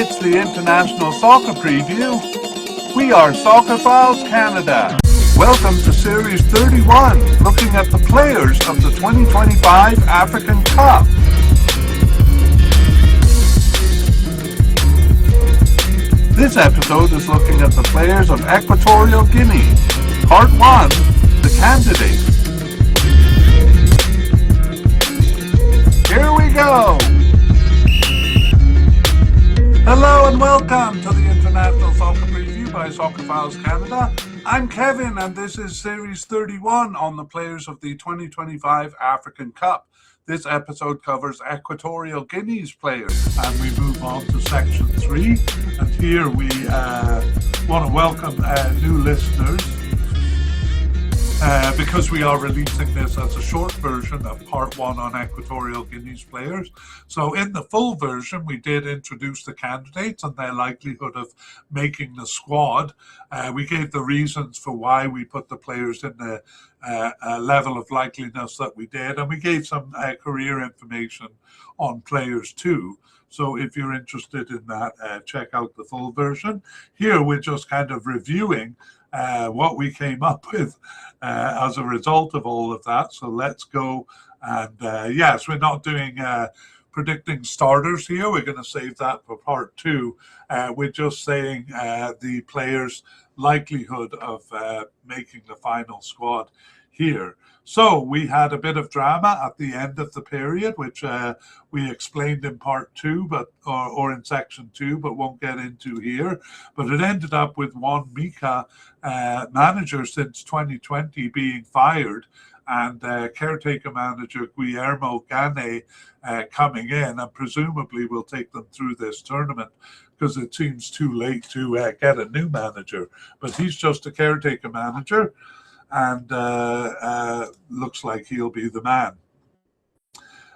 It's the International Soccer Preview. We are Soccerphiles Canada. Welcome to Series 31, looking at the players of the 2025 African Cup. This episode is looking at the players of Equatorial Guinea. Part 1, the candidates. Here we go! Hello and welcome to the International Soccer Preview by Soccerphiles Canada. I'm Kevin and this is Series 31 on the players of the 2025 African Cup. This episode covers Equatorial Guinea's players, and we move on to Section 3. And here we want to welcome new listeners because we are releasing this as a short version of Part 1 on Equatorial Guinea's players. So in the full version, we did introduce the candidates and their likelihood of making the squad. We gave the reasons for why we put the players in the level of likeliness that we did, and we gave some career information on players too. So if you're interested in that, check out the full version. Here we're just kind of reviewing what we came up with as a result of all of that. So let's go. And yes, we're not doing predicting starters here. We're going to save that for Part 2. We're just saying the players' likelihood of making the final squad here. So we had a bit of drama at the end of the period, which we explained in Part 2, but or in Section 2, but won't get into here. But it ended up with one Mika manager since 2020 being fired, and caretaker manager Guillermo Gane coming in, and presumably will take them through this tournament because it seems too late to get a new manager. But he's just a caretaker manager, and looks like he'll be the man.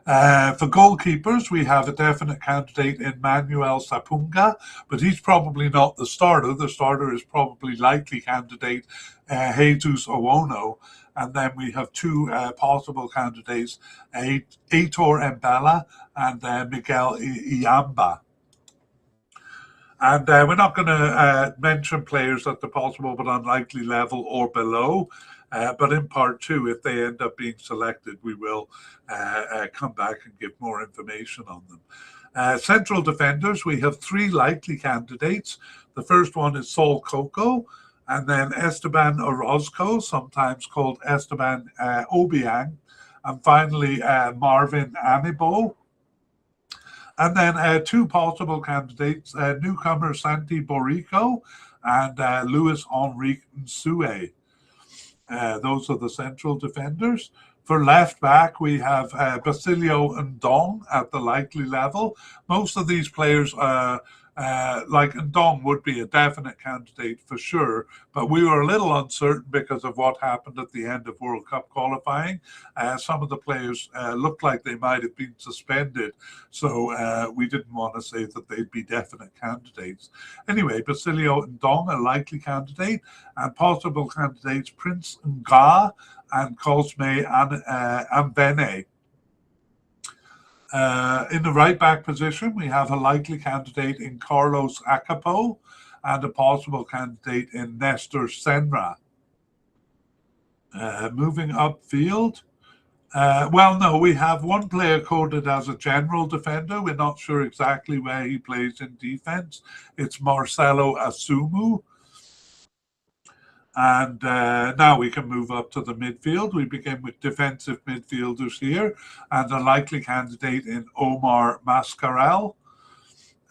For goalkeepers, we have a definite candidate in Manuel Sapunga, but he's probably not the starter. The starter is probably likely candidate Jesus Owono. And then we have two possible candidates, Aitor Mbella and Miguel Iamba. And we're not going to mention players at the possible but unlikely level or below. But in Part 2, if they end up being selected, we will come back and give more information on them. Central defenders, we have three likely candidates. The first one is Saul Coco, and then Esteban Orozco, sometimes called Esteban Obiang, and finally Marvin Amibo. And then two possible candidates, newcomer Santi Borico and Luis Henrique Nsue. Those are the central defenders. For left back, we have Basilio Ndong at the likely level. Most of these players, like Ndong, would be a definite candidate for sure, but we were a little uncertain because of what happened at the end of World Cup qualifying. Some of the players looked like they might have been suspended, so we didn't want to say that they'd be definite candidates. Anyway, Basilio Ndong, a likely candidate, and possible candidates Prince Nga and Cosme Ambene. In the right back position, we have a likely candidate in Carlos Acapo and a possible candidate in Nestor Senra. Moving upfield, we have one player coded as a general defender. We're not sure exactly where he plays in defense. It's Marcelo Asumu. And now we can move up to the midfield. We begin with defensive midfielders here, and a likely candidate in Omar Mascarell.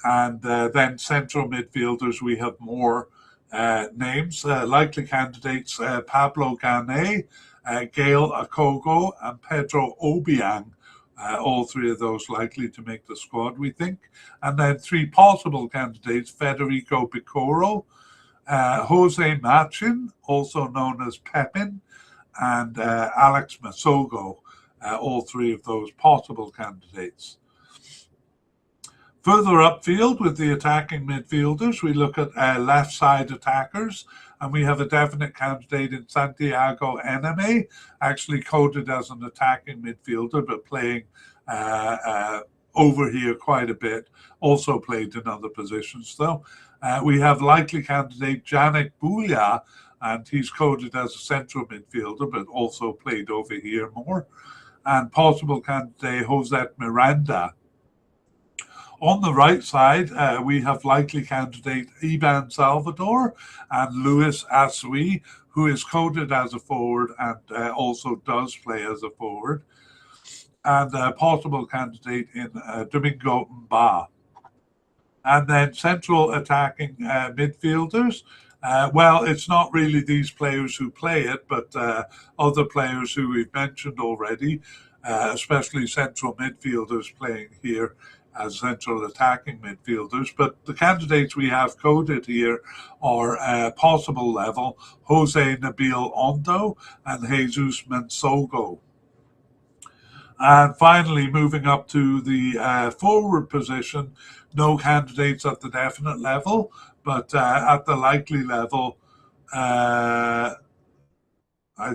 And then central midfielders, we have more names. Likely candidates, Pablo Gane, Gail Akogo, and Pedro Obiang. All three of those likely to make the squad, we think. And then three possible candidates, Federico Picoro, Jose Machin, also known as Pepin, and Alex Masogo, all three of those possible candidates. Further upfield with the attacking midfielders, we look at left side attackers, and we have a definite candidate in Santiago Eneme, actually coded as an attacking midfielder, but playing over here quite a bit. Also played in other positions, though. We have likely candidate Janik Boulia, and he's coded as a central midfielder, but also played over here more. And possible candidate José Miranda. On the right side, we have likely candidate Iban Salvador and Luis Asui, who is coded as a forward and also does play as a forward. And possible candidate in Domingo Mba. And then central attacking midfielders. Well, it's not really these players who play it, but other players who we've mentioned already, especially central midfielders playing here as central attacking midfielders. But the candidates we have coded here are possible level Jose Nabil Ondo and Jesus Mensogo. And finally, moving up to the forward position, no candidates at the definite level, but at the likely level, I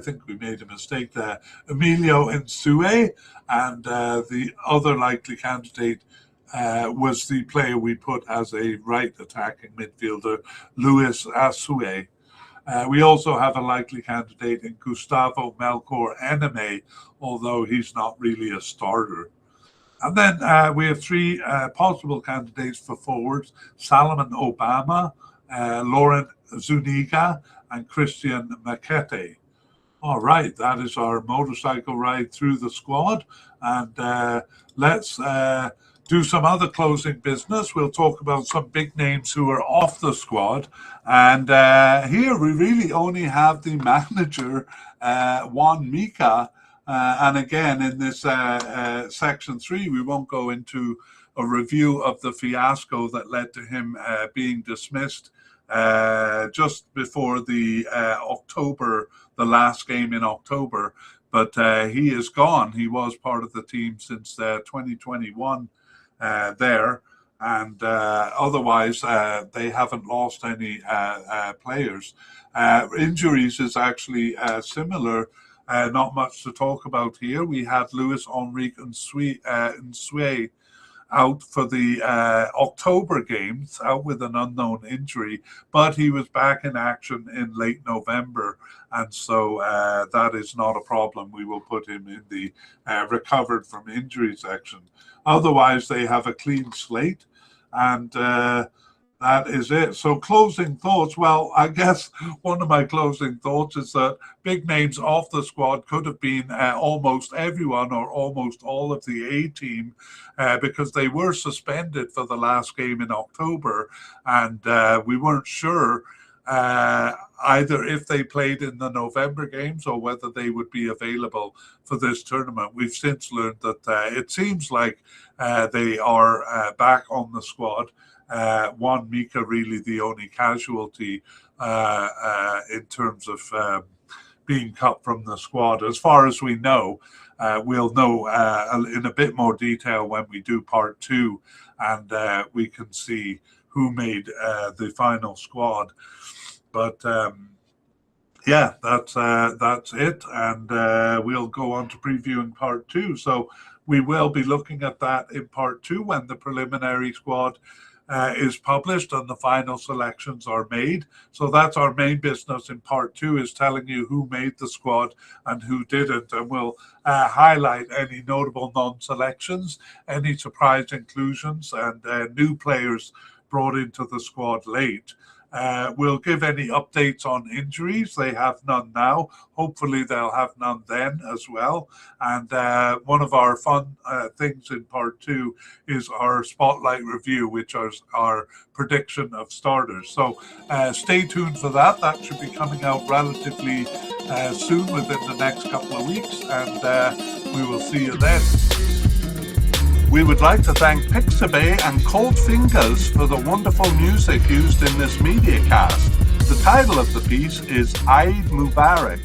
think we made a mistake there. Emilio Nsue, and the other likely candidate was the player we put as a right attacking midfielder, Luis Asue. We also have a likely candidate in Gustavo Melchor Eneme, although he's not really a starter. And then we have three possible candidates for forwards: Salomon Obama, Laurent Zuniga, and Christian Makete. All right, that is our motorcycle ride through the squad. And let's do some other closing business. We'll talk about some big names who are off the squad. And here we really only have the manager, Juan Mika. And again, in this section 3, we won't go into a review of the fiasco that led to him being dismissed just before the last game in October. But he is gone. He was part of the team since 2021 there. And otherwise, they haven't lost any players. Injuries is actually similar. Not much to talk about here. We had Luis Enrique Nsue out for the October games, out with an unknown injury, but he was back in action in late November, and so that is not a problem. We will put him in the recovered from injury section. Otherwise, they have a clean slate, and that is it. So closing thoughts. Well, I guess one of my closing thoughts is that big names off the squad could have been almost everyone or almost all of the A team because they were suspended for the last game in October, and we weren't sure either if they played in the November games or whether they would be available for this tournament. We've since learned that it seems like they are back on the squad. Juan Mika really the only casualty in terms of being cut from the squad. As far as we know, we'll know in a bit more detail when we do part 2, and we can see who made the final squad. But yeah, that's it, and we'll go on to previewing part 2. So we will be looking at that in part 2 when the preliminary squad is published and the final selections are made. So that's our main business in part 2, is telling you who made the squad and who didn't, and we'll highlight any notable non-selections, any surprise inclusions, and new players brought into the squad late. We'll give any updates on injuries. They have none now. Hopefully they'll have none then as well. And one of our fun things in part 2 is our spotlight review, which is our prediction of starters. So stay tuned for that. That should be coming out relatively soon, within the next couple of weeks. And we will see you then. We would like to thank Pixabay and Cold Fingers for the wonderful music used in this mediacast. The title of the piece is Eid Mubarak.